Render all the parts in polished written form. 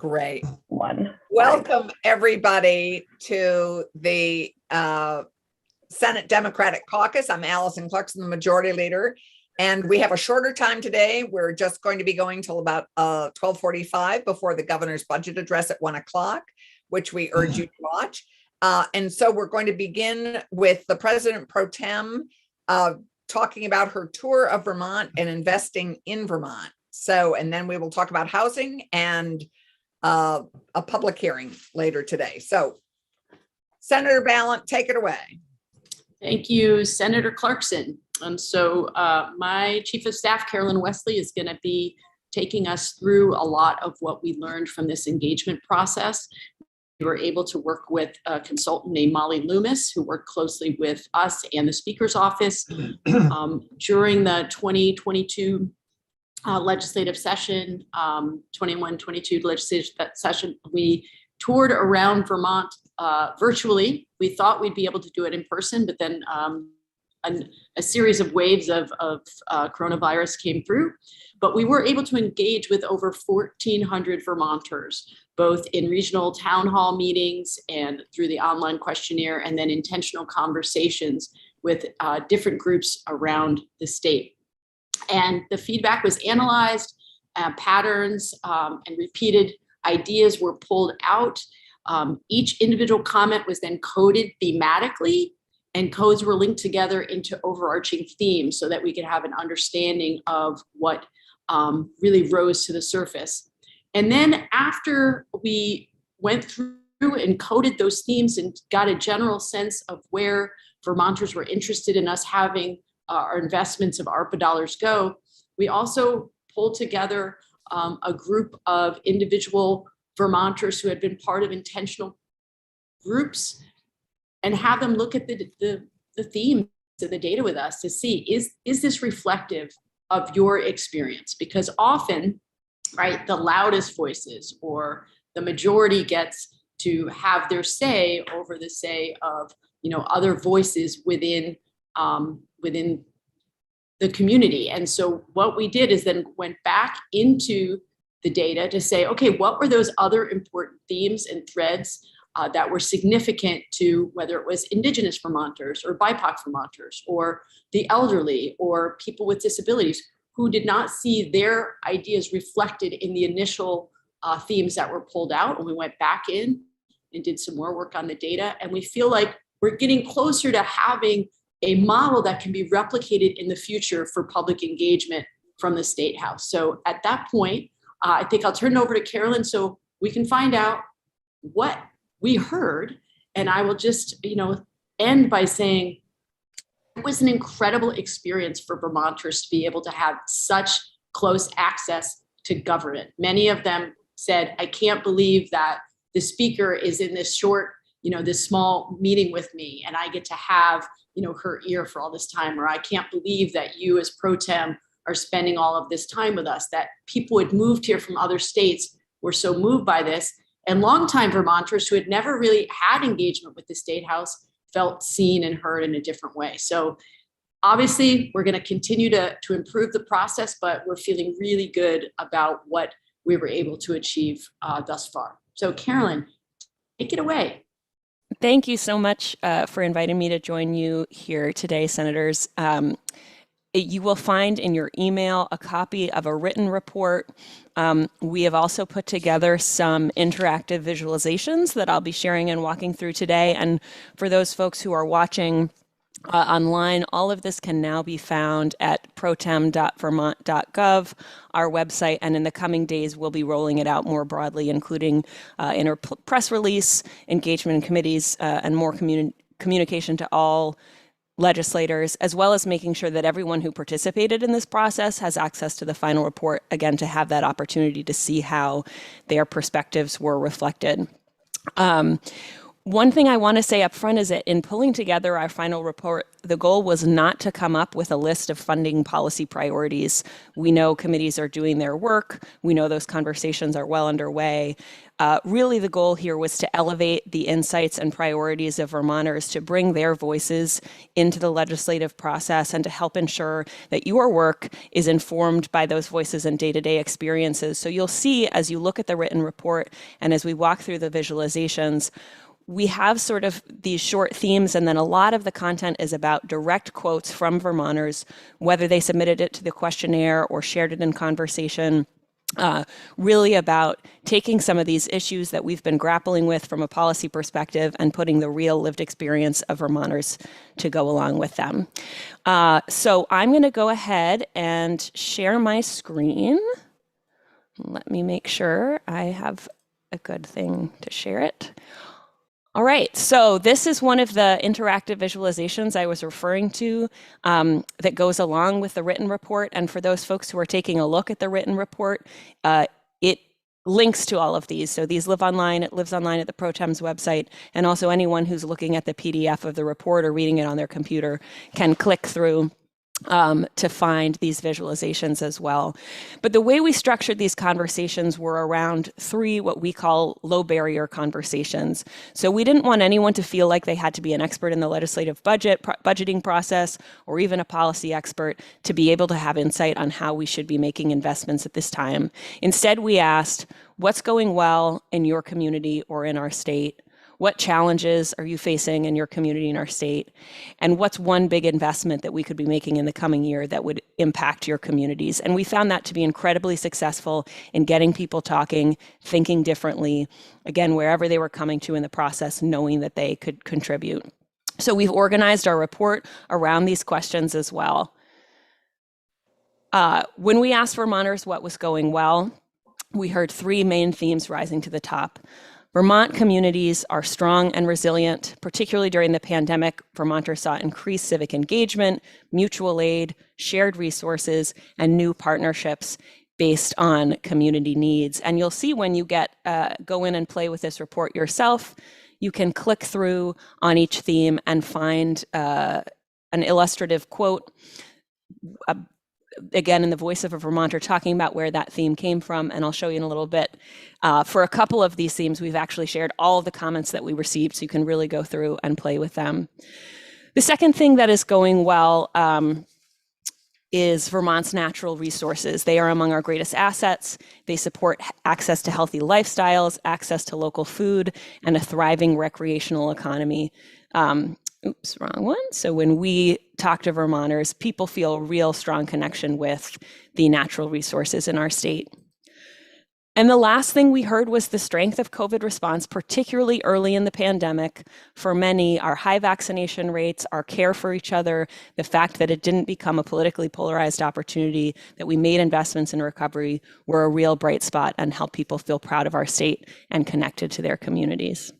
Great. One. Welcome, everybody, to the Senate Democratic Caucus. I'm Allison Clarkson, the Majority Leader, and we have a shorter time today. We're just going to be going till about 12:45 before the governor's budget address at 1 o'clock, which we urge you to watch. And so we're going to begin with the President Pro Tem talking about her tour of Vermont and investing in Vermont. So, and then we will talk about housing and a public hearing later today. So, Senator Balint, take it away. Thank you, Senator Clarkson. My Chief of Staff, Carolyn Wesley, is going to be taking us through a lot of what we learned from this engagement process. We were able to work with a consultant named Molly Loomis, who worked closely with us and the Speaker's office during the 2022 legislative session, 21-22 legislative session. We toured around Vermont virtually. We thought we'd be able to do it in person, but then a series of waves of coronavirus came through. But we were able to engage with over 1,400 Vermonters, both in regional town hall meetings and through the online questionnaire, and then intentional conversations with different groups around the state. And the feedback was analyzed, patterns and repeated ideas were pulled out. Each individual comment was then coded thematically, and codes were linked together into overarching themes so that we could have an understanding of what really rose to the surface. And then after we went through and coded those themes and got a general sense of where Vermonters were interested in us having our investments of ARPA dollars go, we also pulled together a group of individual Vermonters who had been part of intentional groups and have them look at the themes of the data with us to see, is this reflective of your experience? Because often, right, the loudest voices or the majority gets to have their say over the say of, other voices within the community. And so what we did is then went back into the data to say, okay, what were those other important themes and threads that were significant to whether it was Indigenous Vermonters or BIPOC Vermonters or the elderly or people with disabilities who did not see their ideas reflected in the initial themes that were pulled out. And we went back in and did some more work on the data. And we feel like we're getting closer to having a model that can be replicated in the future for public engagement from the State House. So at that point, I think I'll turn it over to Carolyn so we can find out what we heard. And I will just, end by saying it was an incredible experience for Vermonters to be able to have such close access to government. Many of them said, I can't believe that the speaker is in this short, this small meeting with me, and I get to have, her ear for all this time, or I can't believe that you as pro tem are spending all of this time with us, that people who had moved here from other states were so moved by this. And longtime Vermonters who had never really had engagement with the State House felt seen and heard in a different way. So obviously we're going to continue to improve the process, but we're feeling really good about what we were able to achieve thus far. So Carolyn, take it away. Thank you so much for inviting me to join you here today, Senators. You will find in your email a copy of a written report. We have also put together some interactive visualizations that I'll be sharing and walking through today. And for those folks who are watching online, all of this can now be found at protem.vermont.gov, our website, and in the coming days, we'll be rolling it out more broadly, including in our press release, engagement in committees, and more communication to all legislators, as well as making sure that everyone who participated in this process has access to the final report, again, to have that opportunity to see how their perspectives were reflected. One thing I want to say up front is that in pulling together our final report, the goal was not to come up with a list of funding policy priorities. We know committees are doing their work. We know those conversations are well underway. Really, the goal here was to elevate the insights and priorities of Vermonters, to bring their voices into the legislative process and to help ensure that your work is informed by those voices and day-to-day experiences. So you'll see as you look at the written report and as we walk through the visualizations, we have sort of these short themes, and then a lot of the content is about direct quotes from Vermonters, whether they submitted it to the questionnaire or shared it in conversation. Really about taking some of these issues that we've been grappling with from a policy perspective and putting the real lived experience of Vermonters to go along with them. So I'm going to go ahead and share my screen. Let me make sure I have a good thing to share it. All right, so this is one of the interactive visualizations I was referring to that goes along with the written report. And for those folks who are taking a look at the written report, it links to all of these. So these live online, it lives online at the Pro Tem's website, and also anyone who's looking at the PDF of the report or reading it on their computer can click through to find these visualizations as well. But the way we structured these conversations were around three what we call low barrier conversations. So we didn't want anyone to feel like they had to be an expert in the legislative budgeting process or even a policy expert to be able to have insight on how we should be making investments at this time. Instead, we asked, what's going well in your community or in our state? What challenges are you facing in your community in our state? And what's one big investment that we could be making in the coming year that would impact your communities? And we found that to be incredibly successful in getting people talking, thinking differently, again, wherever they were coming to in the process, knowing that they could contribute. So we've organized our report around these questions as well. When we asked Vermonters what was going well, we heard three main themes rising to the top. Vermont communities are strong and resilient. Particularly during the pandemic, Vermonters saw increased civic engagement, mutual aid, shared resources, and new partnerships based on community needs. And you'll see when you go in and play with this report yourself, you can click through on each theme and find an illustrative quote, again, in the voice of a Vermonter, talking about where that theme came from, and I'll show you in a little bit. For a couple of these themes, we've actually shared all of the comments that we received, so you can really go through and play with them. The second thing that is going well is Vermont's natural resources. They are among our greatest assets. They support access to healthy lifestyles, access to local food, and a thriving recreational economy. Oops, wrong one. So when we talk to Vermonters, people feel a real strong connection with the natural resources in our state. And the last thing we heard was the strength of COVID response, particularly early in the pandemic. For many, our high vaccination rates, our care for each other, the fact that it didn't become a politically polarized opportunity, that we made investments in recovery, were a real bright spot and helped people feel proud of our state and connected to their communities.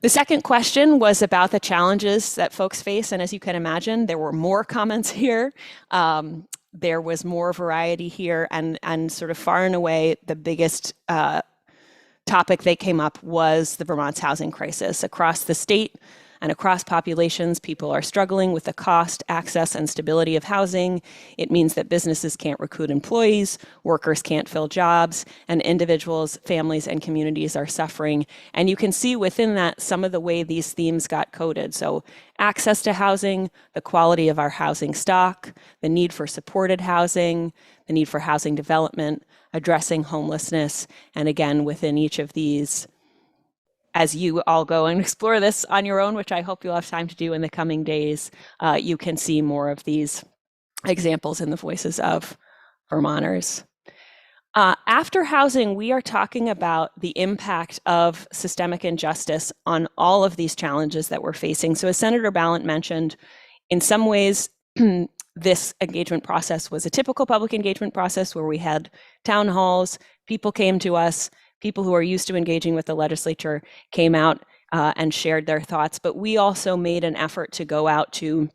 The second question was about the challenges that folks face. And as you can imagine, there were more comments here. There was more variety here, and sort of far and away, the biggest topic that came up was the Vermont's housing crisis. Across the state and across populations, people are struggling with the cost, access, and stability of housing. It means that businesses can't recruit employees, workers can't fill jobs, and individuals, families, and communities are suffering. And you can see within that some of the way these themes got coded. So access to housing, the quality of our housing stock, the need for supported housing, the need for housing development, addressing homelessness, and again, within each of these, as you all go and explore this on your own, which I hope you'll have time to do in the coming days, you can see more of these examples in the voices of Vermonters. After housing, we are talking about the impact of systemic injustice on all of these challenges that we're facing. So as Senator Balint mentioned, in some ways, this engagement process was a typical public engagement process where we had town halls, people came to us, people who are used to engaging with the legislature came out and shared their thoughts. But we also made an effort to go out to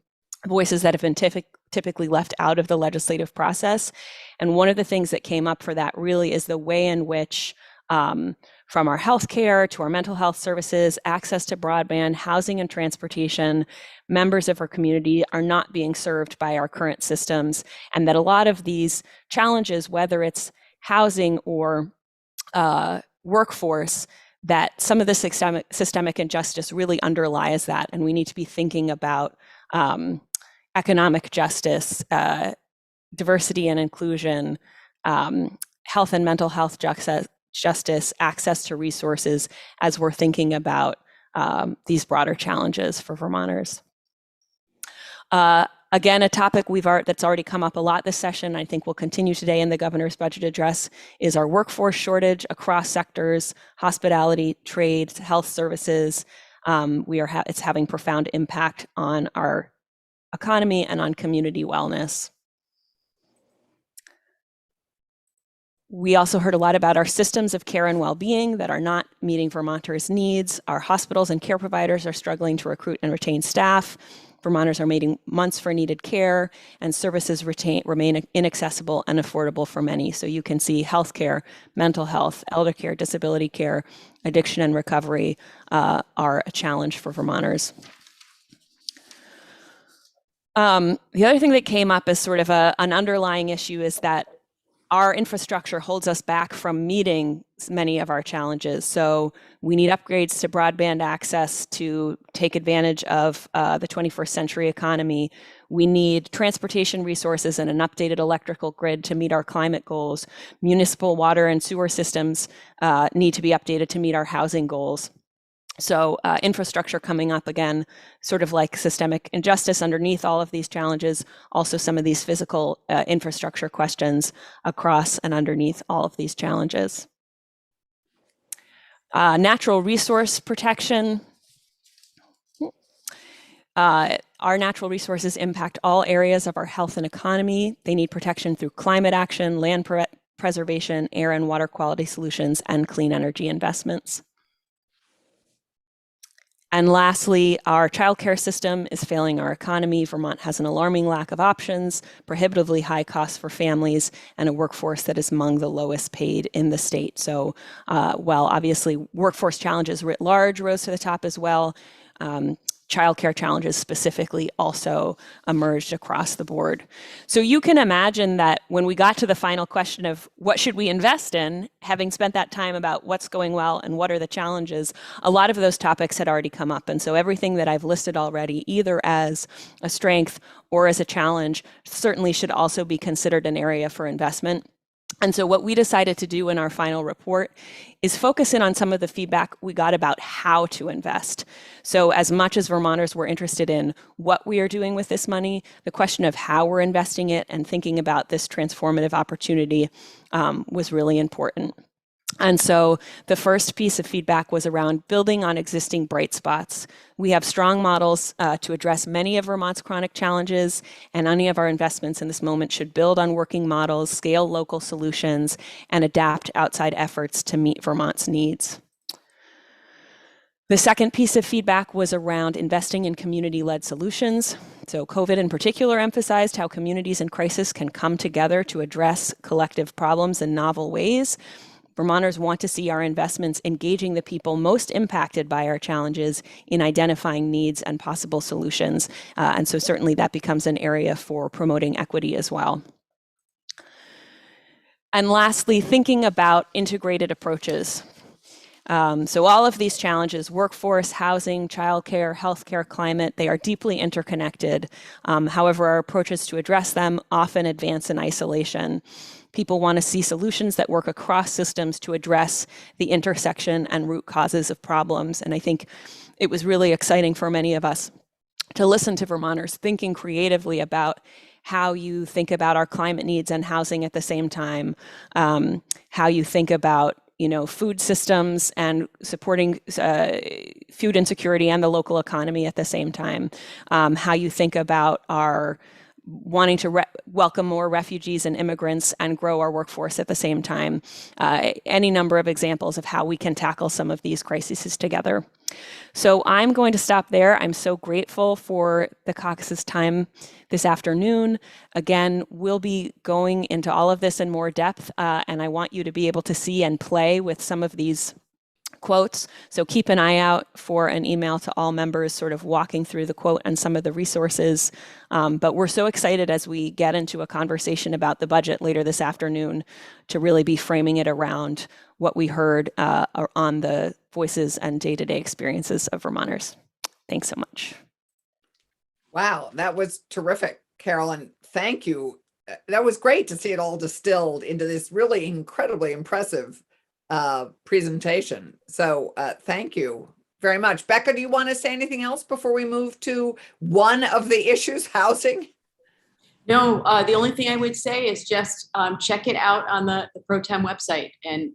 voices that have been typically left out of the legislative process. And one of the things that came up for that really is the way in which from our healthcare to our mental health services, access to broadband, housing and transportation. Members of our community are not being served by our current systems, and that a lot of these challenges, whether it's housing or workforce, that some of the systemic injustice really underlies that, and we need to be thinking about economic justice, diversity and inclusion, health and mental health justice, access to resources, as we're thinking about these broader challenges for Vermonters. Again, a topic that's already come up a lot this session, I think will continue today in the governor's budget address, is our workforce shortage across sectors, hospitality, trade, health services. It's having profound impact on our economy and on community wellness. We also heard a lot about our systems of care and well-being that are not meeting Vermonters' needs. Our hospitals and care providers are struggling to recruit and retain staff. Vermonters are waiting months for needed care, and services remain inaccessible and affordable for many. So you can see healthcare, mental health, elder care, disability care, addiction and recovery are a challenge for Vermonters. The other thing that came up as sort of an underlying issue is that our infrastructure holds us back from meeting many of our challenges. So we need upgrades to broadband access to take advantage of the 21st century economy. We need transportation resources and an updated electrical grid to meet our climate goals. Municipal water and sewer systems need to be updated to meet our housing goals. So infrastructure coming up again, sort of like systemic injustice underneath all of these challenges, also some of these physical infrastructure questions across and underneath all of these challenges. Natural resource protection. Our natural resources impact all areas of our health and economy. They need protection through climate action, land preservation, air and water quality solutions, and clean energy investments. And lastly, our childcare system is failing our economy. Vermont has an alarming lack of options, prohibitively high costs for families, and a workforce that is among the lowest paid in the state. So while obviously workforce challenges writ large rose to the top as well, childcare challenges specifically also emerged across the board. So you can imagine that when we got to the final question of what should we invest in, having spent that time about what's going well and what are the challenges, a lot of those topics had already come up. And so everything that I've listed already, either as a strength or as a challenge, certainly should also be considered an area for investment. And so what we decided to do in our final report is focus in on some of the feedback we got about how to invest. So as much as Vermonters were interested in what we are doing with this money, the question of how we're investing it and thinking about this transformative opportunity was really important. And so the first piece of feedback was around building on existing bright spots. We have strong models to address many of Vermont's chronic challenges, and any of our investments in this moment should build on working models, scale local solutions, and adapt outside efforts to meet Vermont's needs. The second piece of feedback was around investing in community-led solutions. So COVID in particular emphasized how communities in crisis can come together to address collective problems in novel ways. Vermonters want to see our investments engaging the people most impacted by our challenges in identifying needs and possible solutions. And so certainly that becomes an area for promoting equity as well. And lastly, thinking about integrated approaches. So all of these challenges, workforce, housing, childcare, healthcare, climate, they are deeply interconnected. However, our approaches to address them often advance in isolation. People want to see solutions that work across systems to address the intersection and root causes of problems. And I think it was really exciting for many of us to listen to Vermonters thinking creatively about how you think about our climate needs and housing at the same time, how you think about food systems and supporting food insecurity and the local economy at the same time, how you think about our wanting to welcome more refugees and immigrants and grow our workforce at the same time. Any number of examples of how we can tackle some of these crises together. So I'm going to stop there. I'm so grateful for the caucus's time this afternoon. Again, we'll be going into all of this in more depth, and I want you to be able to see and play with some of these quotes. So keep an eye out for an email to all members sort of walking through the quote and some of the resources. But we're so excited as we get into a conversation about the budget later this afternoon to really be framing it around what we heard on the voices and day-to-day experiences of Vermonters. Thanks so much. Wow, that was terrific, Carolyn. Thank you. That was great to see it all distilled into this really incredibly impressive presentation. So thank you very much. Becca, do you want to say anything else before we move to one of the issues, housing? No, the only thing I would say is just check it out on the Pro Tem website, and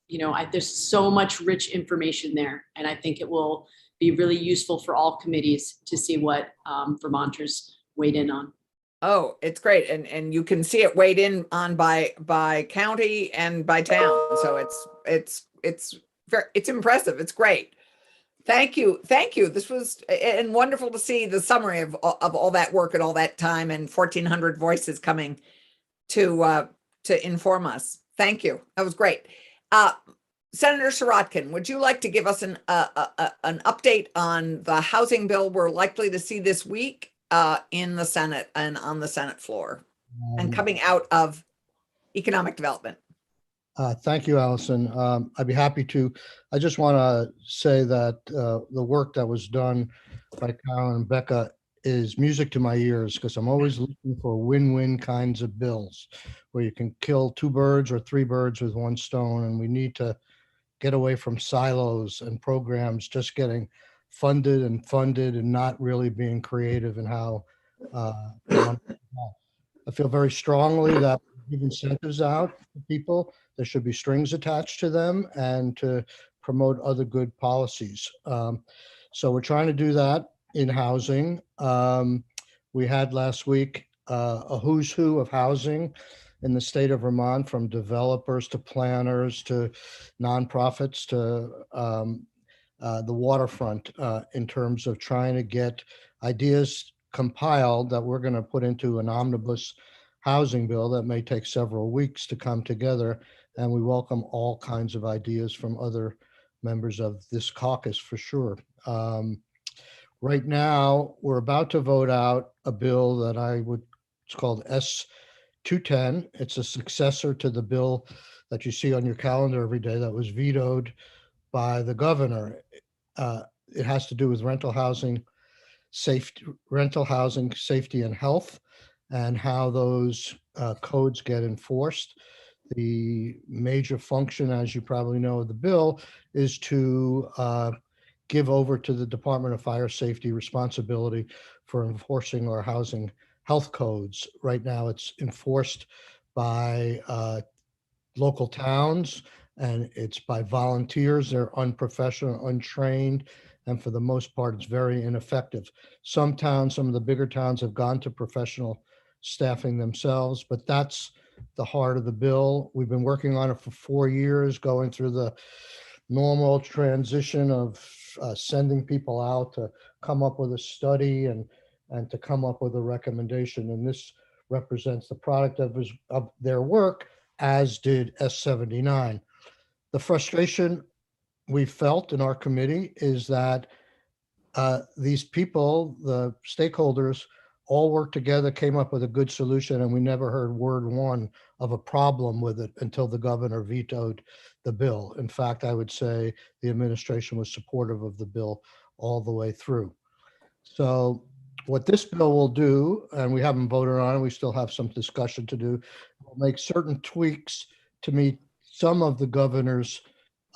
you know, there's so much rich information there, and I think it will be really useful for all committees to see what Vermonters weighed in on. Oh, it's great. And you can see it weighed in on by county and by town. So it's impressive. It's great. Thank you. Thank you. This was and wonderful to see the summary of all that work and all that time and 1,400 voices coming to inform us. Thank you. That was great. Senator Sirotkin, would you like to give us an update on the housing bill we're likely to see this week in the Senate and on the Senate floor and coming out of economic development? Thank you, Allison. I'd be happy to. I just want to say that the work that was done by Carolyn and Becca is music to my ears, because I'm always looking for win-win kinds of bills where you can kill 2 birds or 3 birds with 1 stone. And we need to get away from silos and programs just getting funded and not really being creative in how I feel very strongly that give incentives out to people. There should be strings attached to them and to promote other good policies. So we're trying to do that in housing. We had last week a who's who of housing in the state of Vermont, from developers to planners to nonprofits to the waterfront, in terms of trying to get ideas compiled that we're going to put into an omnibus housing bill that may take several weeks to come together. And we welcome all kinds of ideas from other members of this caucus for sure. Right now, we're about to vote out a bill that it's called S-210. It's a successor to the bill that you see on your calendar every day that was vetoed by the governor. It has to do with rental housing safety and health, and how those codes get enforced. The major function, as you probably know, of the bill is to give over to the Department of Fire Safety responsibility for enforcing our housing health codes. Right now, it's enforced by local towns, and it's by volunteers. They're unprofessional, untrained, and for the most part, it's very ineffective. Some towns, some of the bigger towns, have gone to professional staffing themselves, but that's the heart of the bill. We've been working on it for 4 years, going through the normal transition of sending people out to come up with a study and to come up with a recommendation. And this represents the product of their work, as did S-79. The frustration we felt in our committee is that these people, the stakeholders, all worked together, came up with a good solution, and we never heard word one of a problem with it until the governor vetoed the bill. In fact, I would say the administration was supportive of the bill all the way through. So what this bill will do, and we haven't voted on it, we still have some discussion to do, will make certain tweaks to meet some of the governor's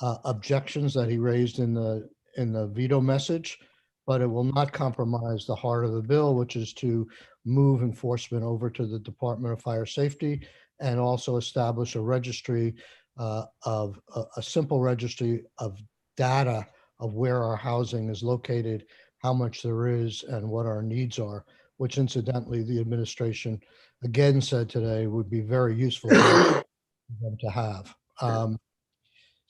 objections that he raised in the veto message, but it will not compromise the heart of the bill, which is to move enforcement over to the Department of Fire Safety, and also establish a registry of a simple registry of data of where our housing is located, how much there is, and what our needs are, which incidentally, the administration again said today would be very useful for them to have.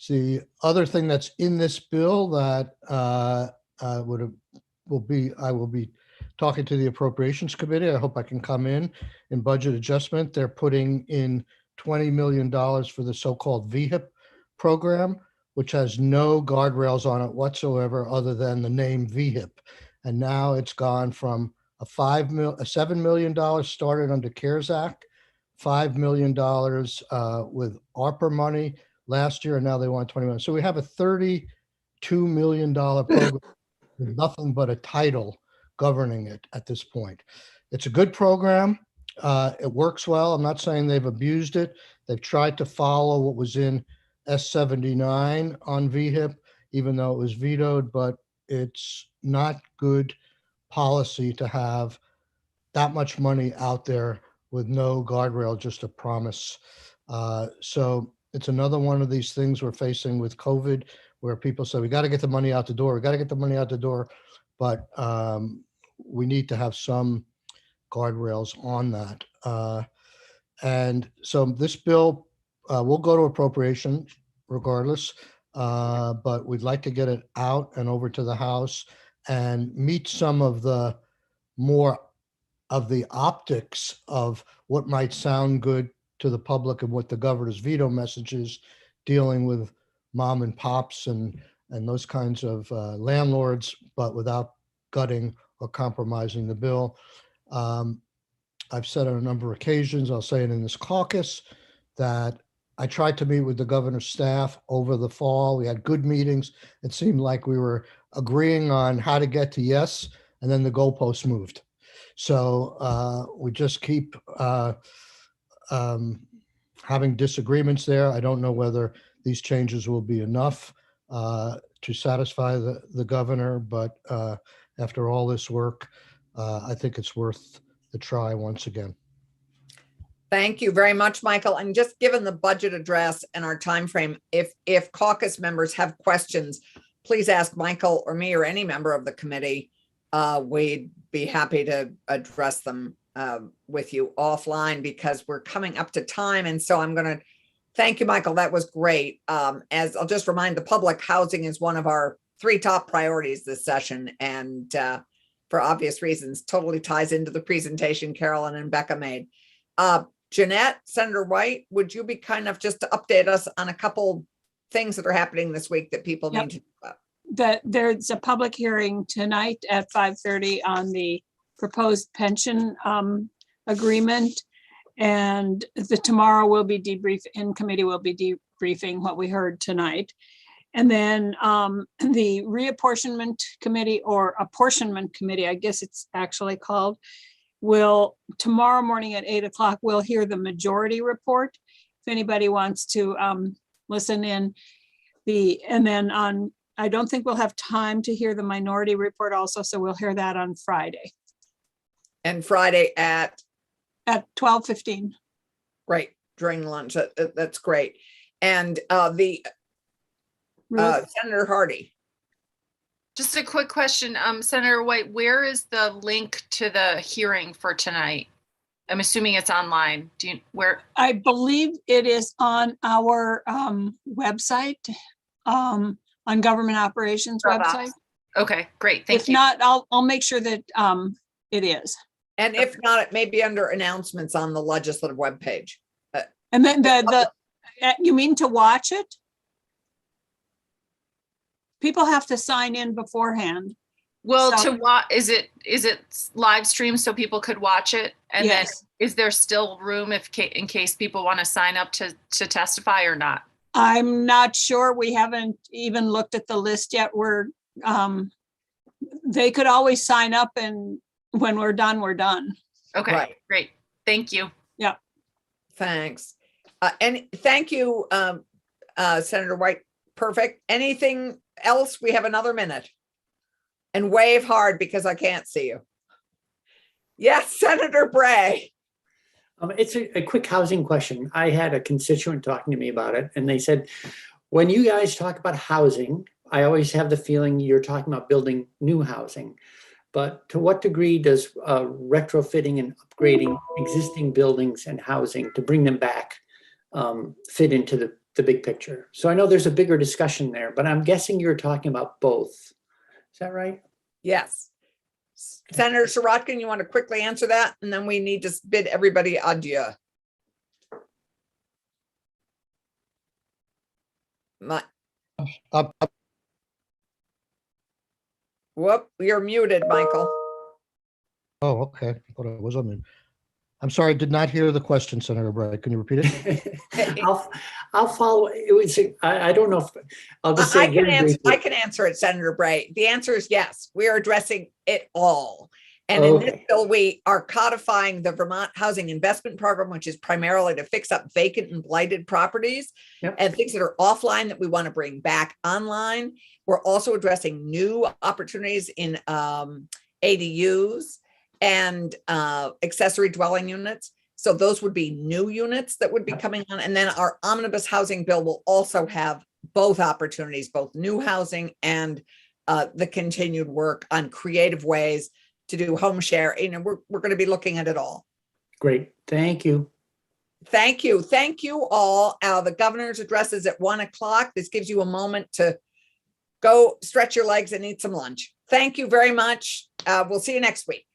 The other thing that's in this bill that I will be talking to the Appropriations Committee. I hope I can come in budget adjustment. They're putting in $20 million for the so-called VHIP program, which has no guardrails on it whatsoever other than the name VHIP. And now it's gone from a $7 million started under CARES Act, $5 million with ARPA money last year, and now they want 20 million. So we have a $32 million program with nothing but a title governing it at this point. It's a good program. It works well. I'm not saying they've abused it. They've tried to follow what was in S79 on VHIP, even though it was vetoed, but it's not good policy to have that much money out there with no guardrail, just a promise. So it's another one of these things we're facing with COVID where people say, we got to get the money out the door. We got to get the money out the door. But we need to have some guardrails on that. And so this bill will go to appropriation regardless, but we'd like to get it out and over to the House and meet some of the more of the optics of what might sound good to the public and what the governor's veto message is, dealing with mom and pops and those kinds of landlords, but without gutting or compromising the bill. I've said on a number of occasions, I'll say it in this caucus, that I tried to meet with the governor's staff over the fall. We had good meetings. It seemed like we were agreeing on how to get to yes, and then the goalposts moved. So we just keep having disagreements there. I don't know whether these changes will be enough to satisfy the governor, but after all this work, I think it's worth the try once again. Thank you very much, Michael. And just given the budget address and our time frame, if caucus members have questions, please ask Michael or me or any member of the committee. We'd be happy to address them with you offline because we're coming up to time. And so I'm going to thank you, Michael. That was great. As I'll just remind the public, housing is one of our 3 top priorities this session. And for obvious reasons, totally ties into the presentation Carolyn and Becca made. Jeanette, Senator White, would you be kind enough just to update us on a couple things that are happening this week that people need to know about? There's a public hearing tonight at 5:30 on the proposed pension agreement. And tomorrow will be in committee will be debriefing what we heard tonight. And then the reapportionment committee, or apportionment committee, I guess it's actually called, will tomorrow morning at 8 o'clock, we'll hear the majority report. If anybody wants to listen in, and then I don't think we'll have time to hear the minority report also, so we'll hear that on Friday. And Friday at 12:15. Great, during lunch. That's great. And Senator Hardy. Just a quick question, Senator White, where is the link to the hearing for tonight? I'm assuming it's online. Where? I believe it is on our website, on Government Operations website. Okay, great. Thank you. If not, I'll make sure that it is. And if not, it may be under announcements on the legislative webpage. And then you mean to watch it? People have to sign in beforehand. Well, so, to watch, is it live streamed so people could watch it? And yes. Then is there still room in case people want to sign up to testify or not? I'm not sure. We haven't even looked at the list yet. They could always sign up, and when we're done, we're done. Okay, right. Great. Thank you. Yeah. Thanks. And thank you, Senator White. Perfect. Anything else? We have another minute. And wave hard because I can't see you. Yes, Senator Bray. It's a quick housing question. I had a constituent talking to me about it, and they said, when you guys talk about housing, I always have the feeling you're talking about building new housing. but to what degree does retrofitting and upgrading existing buildings and housing to bring them back fit into the big picture? So I know there's a bigger discussion there, but I'm guessing you're talking about both. Is that right? Yes. Senator Sirotkin, you want to quickly answer that? And then we need to bid everybody adieu. Up, Whoop, you're muted, Michael. oh, okay. I thought I was on mute. I'm sorry, I did not hear the question, Senator Bright. Can you repeat it? I'll follow. It was, I don't know if, I'll just say I can again answer. briefly. I can answer it, Senator Bright. The answer is yes. We are addressing it all. And in this Okay. bill, we are codifying the Vermont Housing Investment Program, which is primarily to fix up vacant and blighted properties Yep. and things that are offline that we want to bring back online. We're also addressing new opportunities in ADUs and accessory dwelling units. So those would be new units that would be coming on. And then our omnibus housing bill will also have both opportunities, both new housing and the continued work on creative ways to do home share. You know, we're going to be looking at it all. Great. Thank you. Thank you. Thank you all. The governor's address is at 1 o'clock. This gives you a moment to go stretch your legs and eat some lunch. Thank you very much. We'll see you next week.